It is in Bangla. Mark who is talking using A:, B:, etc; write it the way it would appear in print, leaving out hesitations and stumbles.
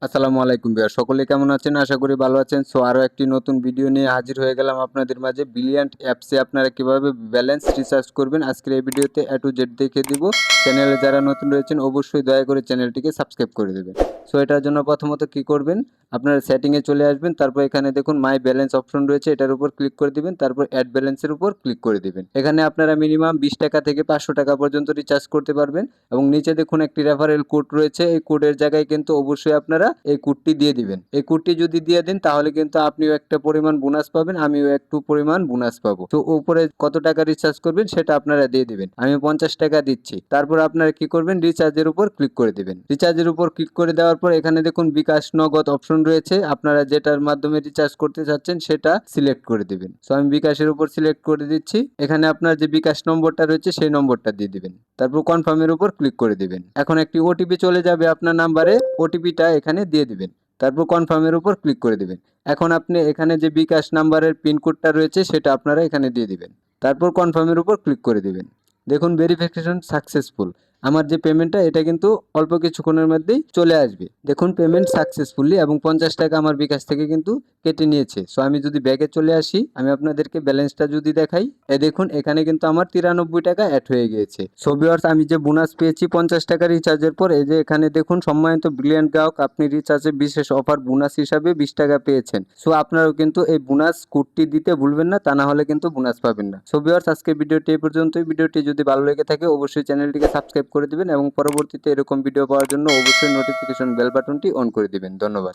A: আসসালামু আলাইকুম ভাইয়া, সকলে কেমন আছেন? আশা করি ভালো আছেন। সো আরো একটি নতুন ভিডিও নিয়ে হাজির হয়ে গেলাম আপনাদের মাঝে। ব্রিলিয়ান্ট অ্যাপসে আপনারা কিভাবে ব্যালেন্স রিচার্জ করবেন আজকের এই ভিডিওতে A to Z দেখিয়ে দিব। চ্যানেলে যারা নতুন রয়েছেন অবশ্যই দয়া করে চ্যানেলটিকে সাবস্ক্রাইব করে দেবেন। সো এটার জন্য প্রথমত কি করবেন, আপনারা সেটিংয়ে চলে আসবেন। তারপর এখানে দেখুন মাই ব্যালেন্স অপশন রয়েছে, এটার উপর ক্লিক করে দিবেন। তারপর অ্যাড ব্যালেন্সের উপর ক্লিক করে দিবেন। এখানে আপনারা মিনিমাম 20 টাকা থেকে 500 টাকা পর্যন্ত রিচার্জ করতে পারবেন। এবং নিচে দেখুন একটি রেফারেল কোড রয়েছে, এই কোডের জায়গায় কিন্তু অবশ্যই আপনারা এই কোডটি দিয়ে দিবেন। এই কোডটি যদি দিয়ে দেন তাহলে কিন্তু আপনিও একটা পরিমাণ বোনাস পাবেন, আমিও একটু পরিমাণ বোনাস পাবো। তো উপরে কত টাকা রিচার্জ করবেন সেটা আপনারা দিয়ে দিবেন। আমি 50 টাকা দিচ্ছি। তারপর আপনারা কি করবেন, রিচার্জের উপর ক্লিক করে দিবেন। রিচার্জের উপর ক্লিক করে দেওয়ার পর এখানে দেখুন বিকাশ নগদ অপশন রয়েছে, আপনারা যেটার মাধ্যমে রিচার্জ করতে চাচ্ছেন সেটা সিলেক্ট করে দিবেন। সো আমি বিকাশের উপর সিলেক্ট করে দিচ্ছি। এখানে আপনার যে বিকাশ নম্বরটা রয়েছে সেই নম্বরটা দিয়ে দিবেন। তারপর কনফার্মের উপর ক্লিক করে দিবেন। এখন একটি ওটিপি চলে যাবে আপনার নাম্বারে, ওটিপিটা এখানে দিয়ে দিবেন। তারপর কনফার্মের উপর ক্লিক করে দিবেন। এখন আপনি এখানে যে বিকাশ নাম্বারের পিনকোডটা রয়েছে সেটা আপনারা এখানে দিয়ে দিবেন। তারপর কনফার্মের উপর ক্লিক করে দিবেন। দেখুন ভেরিফিকেশন সাকসেসফুল। আমার যে পেমেন্টটা এটা কিন্তু অল্প কিছুক্ষণের মধ্যেই চলে আসবে। দেখুন পেমেন্ট সাকসেসফুলি এবং 50 টাকা আমার বিকাশ থেকে কিন্তু কেটে নিয়েছে। সো আমি যদি ব্যাগে চলে আসি, আমি আপনাদেরকে ব্যালেন্সটা যদি দেখাই, দেখুন এখানে কিন্তু আমার 93 টাকা অ্যাড হয়ে গিয়েছে। সো ভিউয়ার্স, আমি যে বোনাস পেয়েছি 50 টাকা রিচার্জের পর, এই যে এখানে দেখুন সম্মানিত ব্রিলিয়ান্ট গ্রাহক, আপনি রিচার্জে বিশেষ অফার বোনাস হিসাবে 20 টাকা পেয়েছেন। সো আপনারাও কিন্তু এই বোনাস কোডটি দিতে ভুলবেন না, তা না হলে কিন্তু বোনাস পাবেন না। সো ভিউয়ার্স, আজকে ভিডিওটি এই পর্যন্তই। ভিডিওটি যদি ভালো লেগে থাকে অবশ্যই চ্যানেলটিকে সাবস্ক্রাইব করে দিবেন এবং পরবর্তীতে এরকম ভিডিও পাওয়ার জন্য অবশ্যই নোটিফিকেশন বেল বাটনটি অন করে দিবেন। ধন্যবাদ।